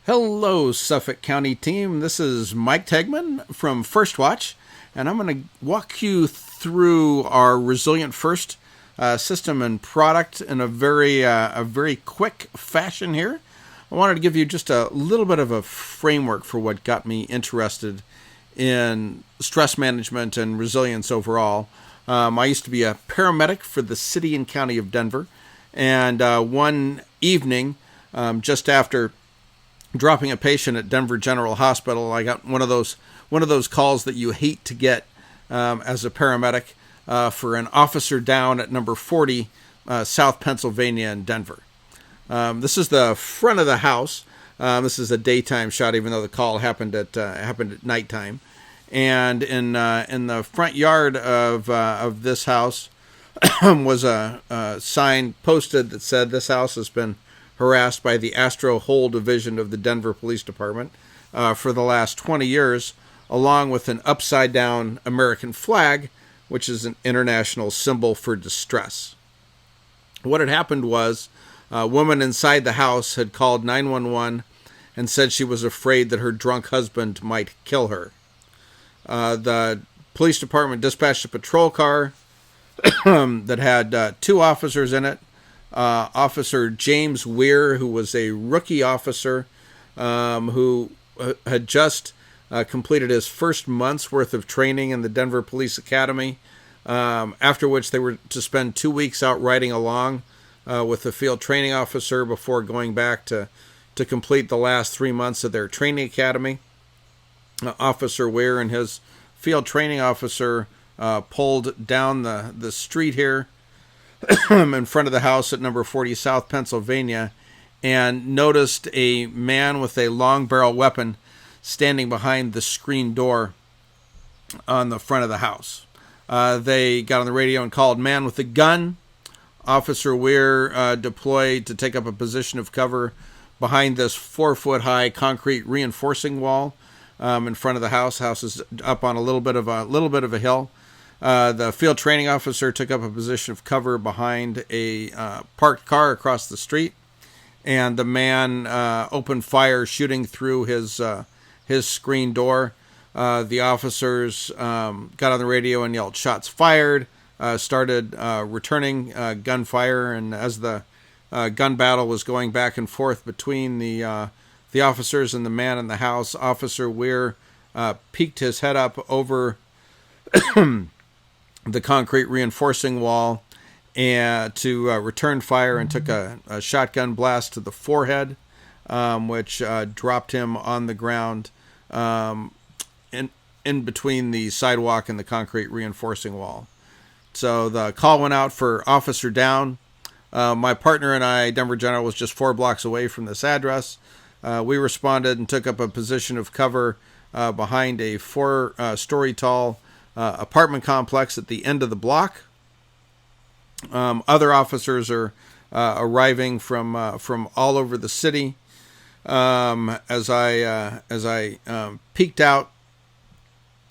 Hello, Suffolk County team. This is Mike Tegman from First Watch, and I'm going to walk you through our Resilient First system and product in a very quick fashion here. I wanted to give you just a little bit of a framework for what got me interested in stress management and resilience overall. I used to be a paramedic for the city and county of Denver, and one evening, just after dropping a patient at Denver General Hospital, I got one of those calls that you hate to get as a paramedic for an officer down at number 40 South Pennsylvania in Denver. This is the front of the house. This is a daytime shot, even though the call happened at nighttime. And in the front yard of this house was a sign posted that said, "This house has been harassed by the Astro Hole Division of the Denver Police Department for the last 20 years, along with an upside-down American flag, which is an international symbol for distress." What had happened was a woman inside the house had called 911 and said she was afraid that her drunk husband might kill her. The police department dispatched a patrol car that had two officers in it. Officer James Weir, who was a rookie officer who had just completed his first month's worth of training in the Denver Police Academy, after which they were to spend 2 weeks out riding along with the field training officer before going back to complete the last 3 months of their training academy. Officer Weir and his field training officer pulled down the street here in front of the house at number 40 South Pennsylvania and noticed a man with a long barrel weapon standing behind the screen door on the front of the house. They got on the radio and called "man with a gun." Officer Weir deployed to take up a position of cover behind this 4-foot high concrete reinforcing wall in front of the house. The house is up on a little bit of a hill. The field training officer took up a position of cover behind a parked car across the street, and the man opened fire, shooting through his screen door. The officers got on the radio and yelled "shots fired," started returning gunfire, and as the gun battle was going back and forth between the officers and the man in the house, Officer Weir peeked his head up over the concrete reinforcing wall and to return fire, and took a shotgun blast to the forehead, which dropped him on the ground in between the sidewalk and the concrete reinforcing wall. So the call went out for officer down. My partner and I, Denver General, was just 4 blocks away from this address. We responded and took up a position of cover behind a 4-story tall apartment complex at the end of the block. Other officers are arriving from all over the city. As I peeked out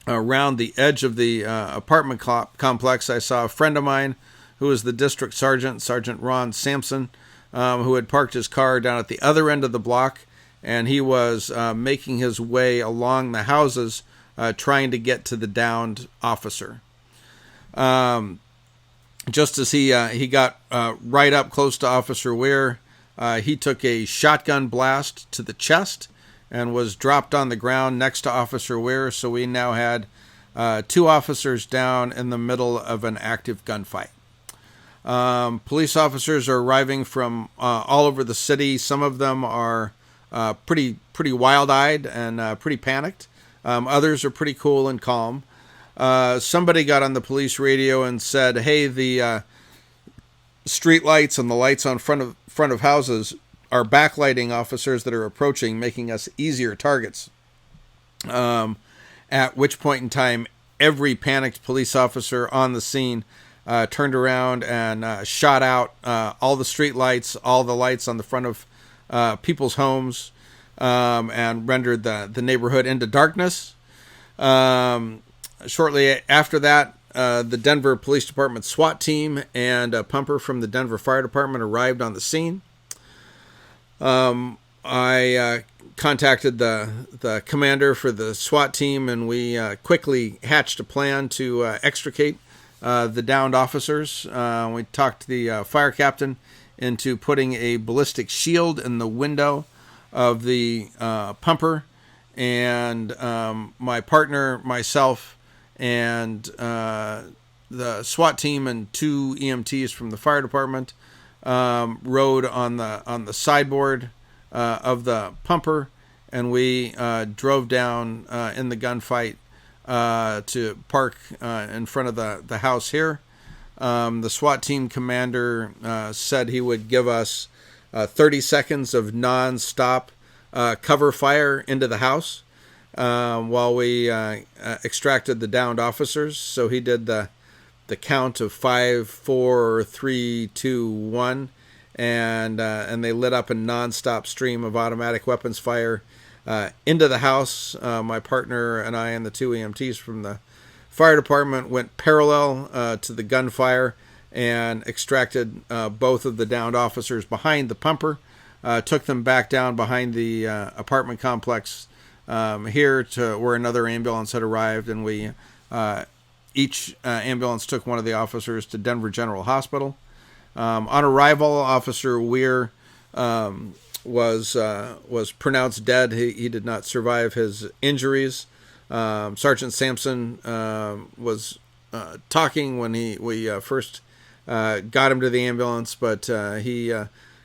around the edge of the apartment complex, I saw a friend of mine who was the district sergeant, Sergeant Ron Sampson, who had parked his car down at the other end of the block, and he was making his way along the houses, trying to get to the downed officer. Just as he got right up close to Officer Weir, he took a shotgun blast to the chest and was dropped on the ground next to Officer Weir. So we now had 2 officers down in the middle of an active gunfight. Police officers are arriving from all over the city. Some of them are pretty wild-eyed and pretty panicked. Others are pretty cool and calm. Somebody got on the police radio and said, "Hey, the street lights and the lights on front of houses are backlighting officers that are approaching, making us easier targets." At which point in time, every panicked police officer on the scene turned around and shot out all the street lights, all the lights on the front of people's homes, and rendered the neighborhood into darkness. Shortly after that, the Denver Police Department SWAT team and a pumper from the Denver Fire Department arrived on the scene. I contacted the commander for the SWAT team, and we quickly hatched a plan to extricate the downed officers. We talked the fire captain into putting a ballistic shield in the window of the pumper, and my partner, myself, and the SWAT team and 2 EMTs from the fire department rode on the sideboard of the pumper, and we drove down in the gunfight to park in front of the house here. The SWAT team commander said he would give us 30 seconds of non-stop cover fire into the house while we extracted the downed officers. So he did the count of 5, 4, 3, 2, 1, and they lit up a non-stop stream of automatic weapons fire into the house. My partner and I and the 2 EMTs from the fire department went parallel to the gunfire and extracted both of the downed officers behind the pumper, took them back down behind the apartment complex here to where another ambulance had arrived, and we each ambulance took one of the officers to Denver General Hospital. On arrival, Officer Weir was pronounced dead. He did not survive his injuries. Sergeant Sampson was talking when we first got him to the ambulance, but he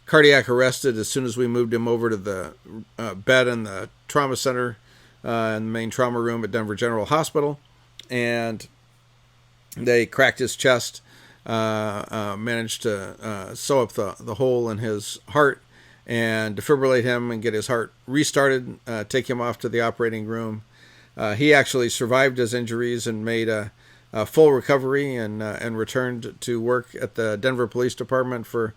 cardiac arrested as soon as we moved him over to the bed in the trauma center in the main trauma room at Denver General Hospital, and they cracked his chest, managed to sew up the hole in his heart and defibrillate him and get his heart restarted, take him off to the operating room. He actually survived his injuries and made a full recovery and returned to work at the Denver Police Department for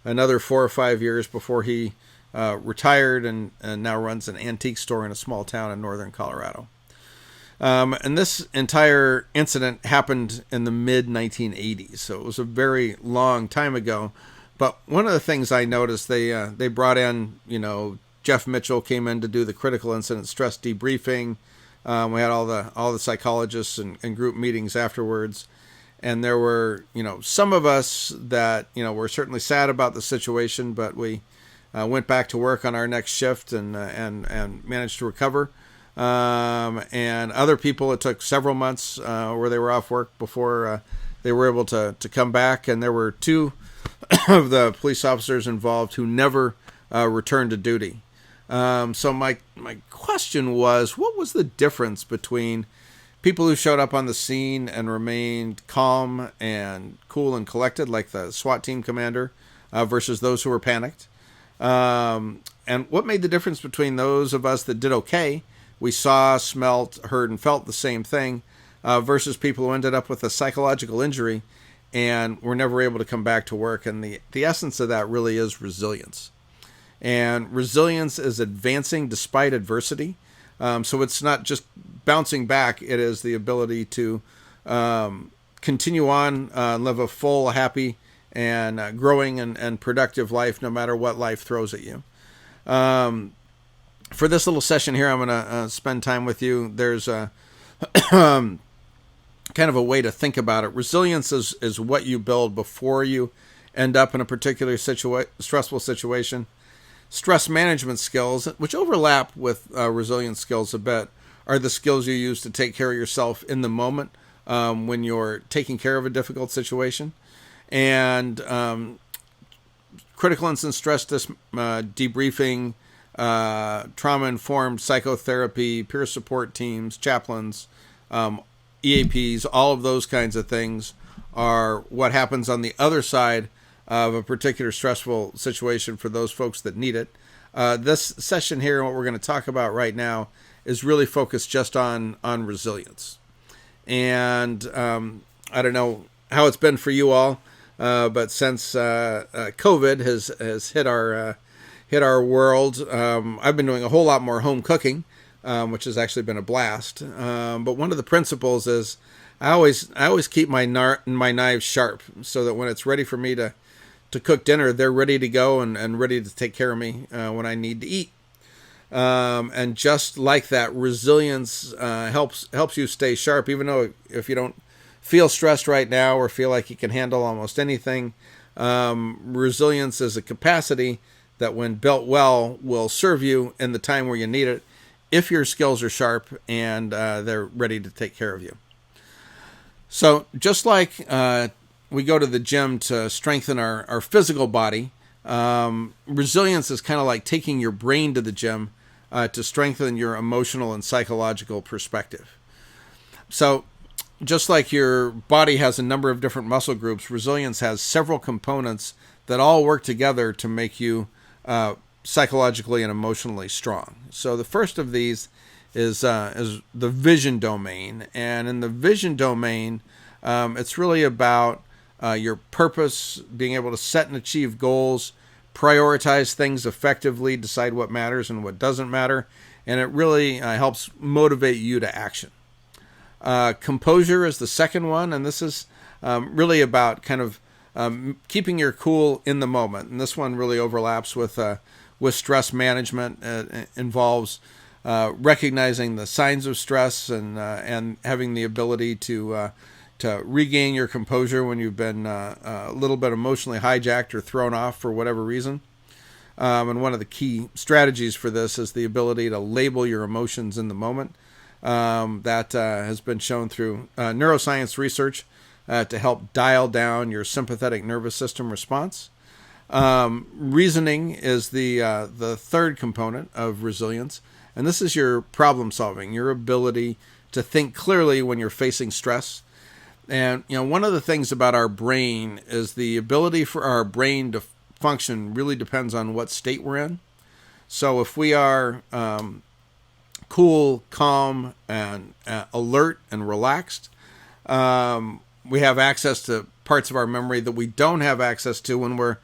another 4 or 5 years before he retired and now runs an antique store in a small town in northern Colorado. And this entire incident happened in the mid-1980s, so it was a very long time ago. But one of the things I noticed, they brought in, Jeff Mitchell came in to do the critical incident stress debriefing. We had all the psychologists and group meetings afterwards, and there were some of us that were certainly sad about the situation, but we went back to work on our next shift and managed to recover. And other people, it took several months where they were off work before they were able to come back. And there were 2 of the police officers involved who never returned to duty. So my question was, what was the difference between people who showed up on the scene and remained calm and cool and collected, like the SWAT team commander, versus those who were panicked? And what made the difference between those of us that did okay, we saw, smelt, heard, and felt the same thing, versus people who ended up with a psychological injury and were never able to come back to work? And the essence of that really is resilience. And resilience is advancing despite adversity. So it's not just bouncing back. It is the ability to continue on, live a full, happy, and growing and productive life no matter what life throws at you. For this little session here, I'm going to spend time with you. There's a kind of a way to think about it. Resilience is what you build before you end up in a particular stressful situation. Stress management skills, which overlap with resilience skills a bit, are the skills you use to take care of yourself in the moment when you're taking care of a difficult situation. And critical incident stress debriefing, trauma-informed psychotherapy, peer support teams, chaplains, EAPs, all of those kinds of things are what happens on the other side of a particular stressful situation for those folks that need it. This session here, and what we're going to talk about right now, is really focused just on resilience. And I don't know how it's been for you all, but since COVID has hit our world, I've been doing a whole lot more home cooking, which has actually been a blast. But one of the principles is I always keep my knives sharp so that when it's ready for me to cook dinner, they're ready to go and ready to take care of me when I need to eat. And just like that, resilience helps you stay sharp, even though if you don't feel stressed right now or feel like you can handle almost anything. Resilience is a capacity that, when built well, will serve you in the time where you need it if your skills are sharp and they're ready to take care of you. So just like we go to the gym to strengthen our physical body, resilience is kind of like taking your brain to the gym to strengthen your emotional and psychological perspective. So just like your body has a number of different muscle groups, resilience has several components that all work together to make you psychologically and emotionally strong. So the first of these is the vision domain. And in the vision domain, it's really about your purpose, being able to set and achieve goals, prioritize things effectively, decide what matters and what doesn't matter, and it really helps motivate you to action. Composure is the second one, and this is really about kind of keeping your cool in the moment. And this one really overlaps with stress management. It involves recognizing the signs of stress and having the ability to regain your composure when you've been a little bit emotionally hijacked or thrown off for whatever reason. And one of the key strategies for this is the ability to label your emotions in the moment. That has been shown through neuroscience research to help dial down your sympathetic nervous system response. Reasoning is the third component of resilience, and this is your problem solving, your ability to think clearly when you're facing stress. And one of the things about our brain is the ability for our brain to function really depends on what state we're in. So if we are cool, calm, and alert and relaxed, we have access to parts of our memory that we don't have access to when we're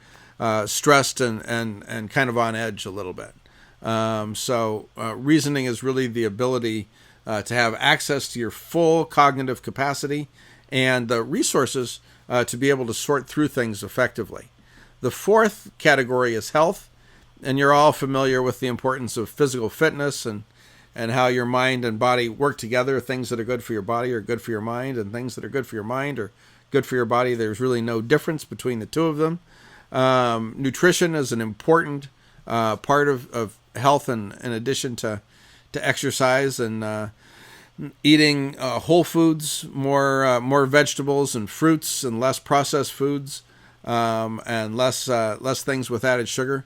stressed and kind of on edge a little bit. So reasoning is really the ability to have access to your full cognitive capacity and the resources to be able to sort through things effectively. The fourth category is health, and you're all familiar with the importance of physical fitness and how your mind and body work together. Things that are good for your body are good for your mind, and things that are good for your mind are good for your body. There's really no difference between the two of them. Nutrition is an important part of health, and in addition to exercise and eating whole foods, more vegetables and fruits, and less processed foods, and less things with added sugar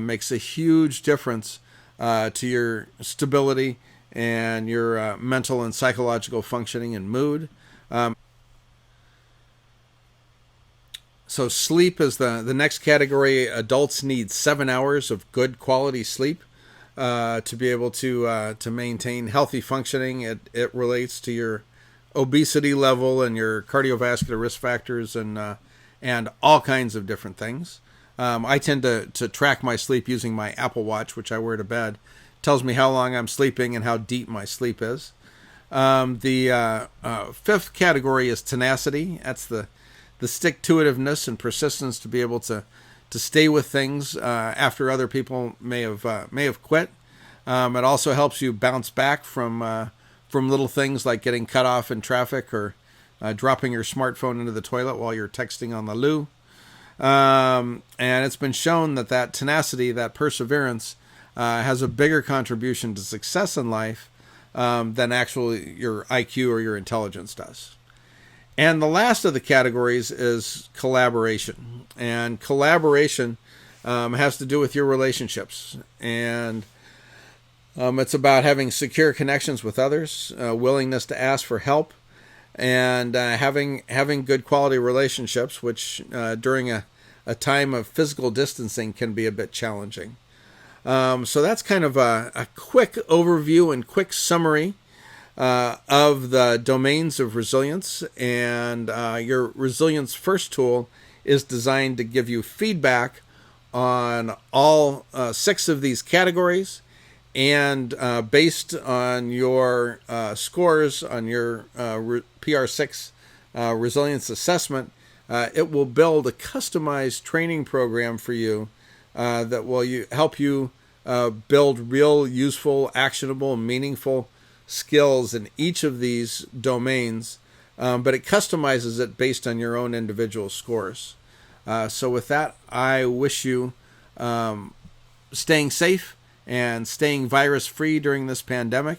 makes a huge difference to your stability and your mental and psychological functioning and mood. So sleep is the next category. Adults need 7 hours of good quality sleep to be able to maintain healthy functioning. It relates to your obesity level and your cardiovascular risk factors and all kinds of different things. I tend to track my sleep using my Apple Watch, which I wear to bed. It tells me how long I'm sleeping and how deep my sleep is. The fifth category is tenacity. That's the stick-to-itiveness and persistence to be able to stay with things after other people may have quit. It also helps you bounce back from little things like getting cut off in traffic or dropping your smartphone into the toilet while you're texting on the loo. And it's been shown that tenacity, that perseverance, has a bigger contribution to success in life than actually your IQ or your intelligence does. And the last of the categories is collaboration. And collaboration has to do with your relationships. And it's about having secure connections with others, willingness to ask for help, and having good quality relationships, which during a time of physical distancing can be a bit challenging. So that's kind of a quick overview and quick summary of the domains of resilience. And your Resilience First tool is designed to give you feedback on all 6 of these categories. And based on your scores on your PR6 resilience assessment, it will build a customized training program for you that will help you build real, useful, actionable, meaningful skills in each of these domains, but it customizes it based on your own individual scores. So with that, I wish you staying safe and staying virus-free during this pandemic,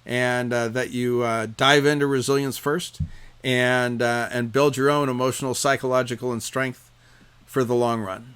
and that you dive into Resilience First and build your own emotional, psychological, and strength for the long run.